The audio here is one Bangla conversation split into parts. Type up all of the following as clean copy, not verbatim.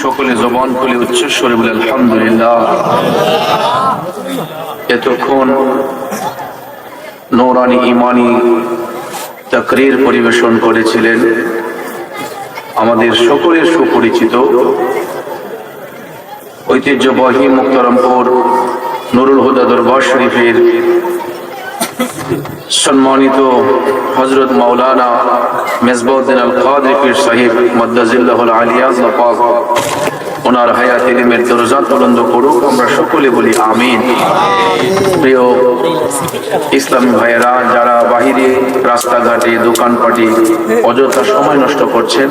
সকলে জবান খুলে উচ্চস্বরে বলে আলহামদুলিল্লাহ। এতক্ষণ নূরানি ঈমানি তাকরীর পরিবেশন করেছিলেন আমাদের সকলের সুপরিচিত ঐতিহ্যবাহী মুক্তারামপুর নুরুল হুদা দরবার শরীফের সম্মানিত হযরত মাওলানা মেজবাউদ্দিন আল কাদরি পীর সাহেব মাদ্দাজিল্লাহুল আলিয়া পাক ওনার হায়াত ইলমের দরজাত বুলন্দ করুক, আমরা সকলে বলি আমিন। প্রিয় ইসলামী ভাইয়েরা, যারা বাহিরে রাস্তাঘাটে দোকানপাটে অযথা সময় নষ্ট করছেন,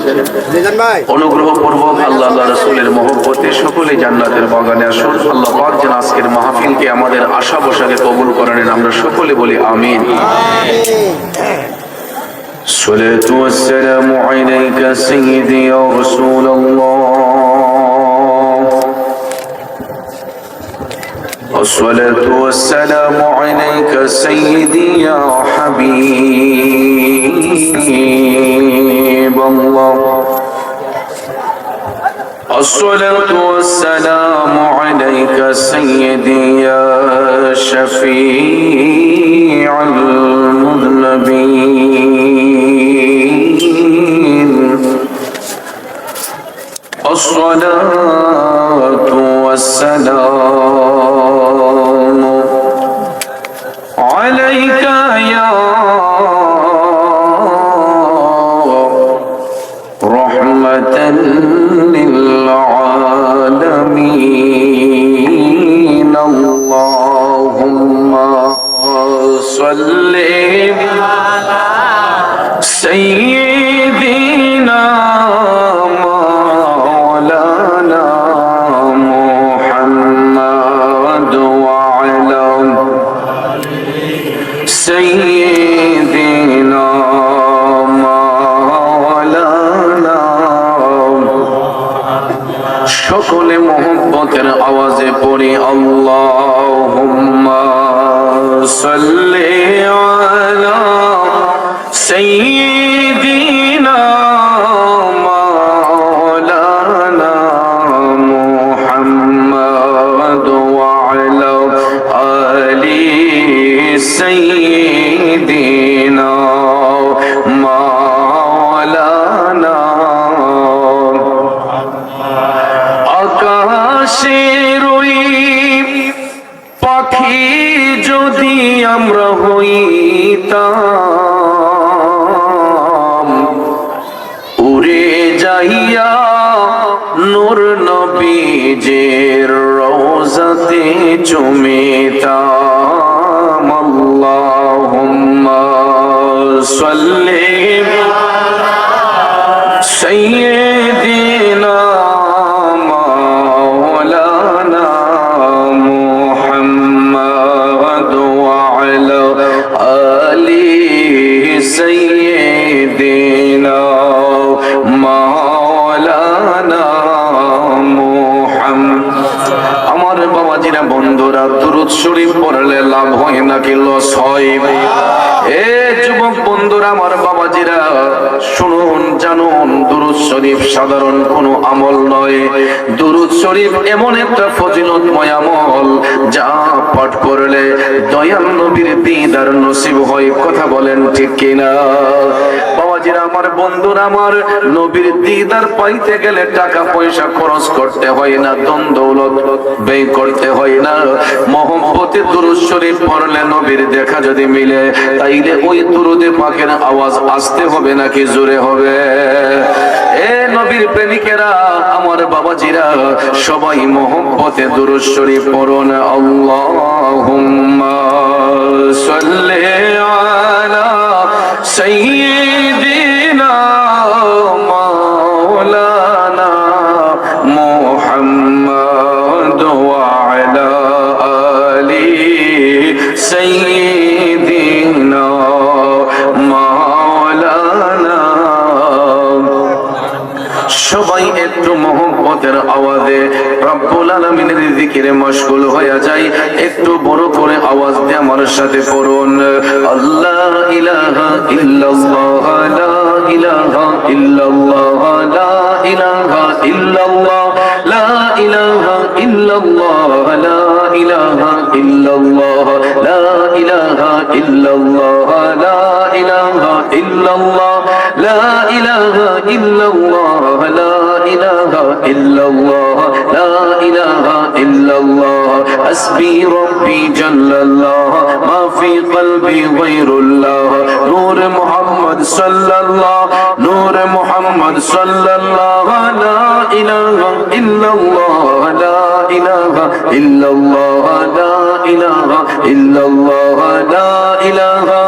অনুগ্রহপূর্বক আল্লাহ রাসূলের মহব্বতে সকলে জান্নাতের বাগানে আসুন। আল্লাহ পাক যেন আজকের মাহফিলকে আমাদের আশা বসাকে কবুল করে নেন, আমরা সকলে বলি আমিন। সালাতু ওয়াসসালামু আলাইকা সাইয়্যিদি ইয়া রাসূলুল্লাহ, الصلاة والسلام عليك سيدي يا حبيب الله، الصلاة والسلام عليك سيدي يا شفيع المذنبين، الصلاة والسلام عليك يا رحمة للعالمين، اللهم صل على سيدنا مولانا محمد وعلى سيدنا مولانا। সকলে মোহব্বতের আওয়াজে পড়ি আল্লাহুম্মা সাল্লি আলা সাইয়্যিদিনা মাওলানা মুহাম্মদ ওয়া আলা আলি সাইয়্যিদিনা মাওলানা। আকাশের ওই পাখি যদি আমরা হইতাম, উড়ে যাইয়া নূর নবীজের রওজাতে চুমিতাম, আল্লাহুম্মা সাল্লি আলা সাইয়্যিদিনা মাওলানা মুহাম্মদ ওয়া আলা আলি সাইয়্যিদিনা মাওলানা মুহাম্মদ। আমার বাবাজিরা, বন্ধুরা, দুরূদ শরীফ পড়লে লাভ হয় নাকি লস হয়? এ যুবক বন্ধুরা, আমার বাবাজিরা, শুনুন, জানুন, দুরূদ শরীফ সাধারণ কোনো আমল নয়। দুরূদ শরীফ এমন একটা ফজিলতময় আমল, যা পাঠ করলে দয়াল নবীর দিদার নসিব হয়। কথা বলেন ঠিক কিনা? বাবাজিরা, আমার বন্ধুরা, আমার নবীর দিদার পাইতে গেলে টাকা পয়সা খরচ করতে হয় না, ধন দৌলত ব্যয় করতে হয় না। মহব্বতে দুরূদ শরীফ পড়লে নবীর দেখা যদি মিলে, তাইলে ওই দুরূদে পাকের আওয়াজ আসতে হবে নাকি জোরে হবে? এ নবীর প্রেমিকেরা, আমার বাবাজিরা, সবাই মহব্বতে দুরূদ শরীফ পড়ুন। আল্লাহুম্মা সাল্লি আলা সাইয়্যিদিনা মাওলানা মুহাম্মদ ওয়া আলা আলি সাইয়্যিদিনা মাওলানা। সবাই একটু মহব্বতের আওয়াজে রব্বুল আলামিনের জিকিরে মশগুল হয়ে যায়। একটু বড় করে আওয়াজ দিয়ে আমার সাথে পড়ুন, আল্লাহ ইলাহা ইল্লাল্লাহ লা ইলাহা ইল্লাল্লাহ লা ইলাহা ইল্লাল্লাহ লা ইলাহা ইল্লাল্লাহ লা ইলাহা ইল্লাল্লাহ লা ইলাহা ইল্লাল্লাহ লা ইলাহা ইল্লাল্লাহ লা ইলাহা ইল্লাল্লাহ লা ইলাহা ইল্লাল্লাহ লা ইলাহা ইল্লাল্লাহ হাসবি রব্বি জাল্লাল্লাহ মা ফি কলবি গায়রুল্লাহ নূর মুহাম্মদ সাল্লাল্লাহ নূর মুহাম্মদ সাল্লাল্লাহ লা ইলাহা ইল্লাল্লাহ লা ইলাহা ইল্লাল্লাহ লা ইলাহা ইল্লাল্লাহ লা ইলাহা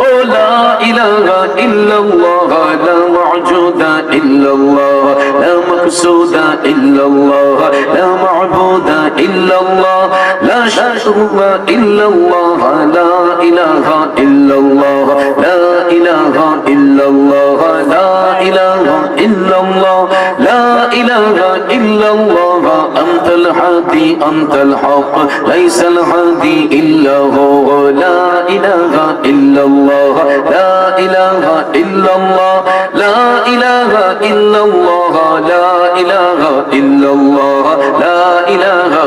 ও লা ইলাহা ইল্লাল্লাহ লা মা'বুদা ইল্লাল্লাহ লা মাকসুদা ইল্লাল্লাহ লা মা'বুদা ইল্লাল্লাহ লা শারীকা ইল্লাল্লাহ লা ইলাহা ইল্লাল্লাহ লা ইলাহা ইল্লাল্লাহ লা ইলাহা ইল্লাল্লাহ লা ইলাহা ইল্লাল্লাহ আনতাল হাদি আনতাল হক লাইসাল হাদি ইল্লা হুয়া লা ইলাহা ইল্লাল্লাহ লা ইলাহা ইল্লাল্লাহ লা ইলাহা ইল্লাল্লাহ লা ইলাহা ইল্লাল্লাহ লা ইলাহা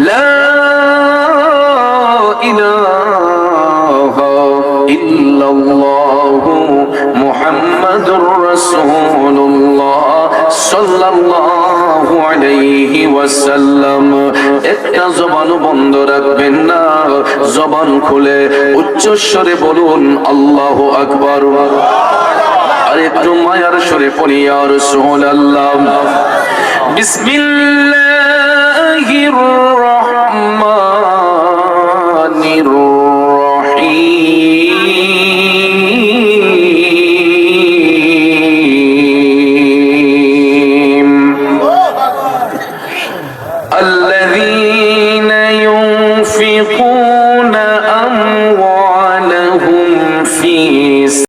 লা ইলাহা ইল্লাল্লাহ মুহাম্মাদুর রাসূলুল্লাহ সাল্লাল্লাহু আলাইহি ওয়াসাল্লাম। একটা জবান বন্ধ রাখবেন না, জবান খুলে উচ্চ স্বরে বলুন আল্লাহু আকবার। আর একটু মায়ার স্বরে পড়ি ইয়া রাসূলুল্লাহ। বিসমিল্লাহির রহমানির রহিম الذين ينفقون أموالهم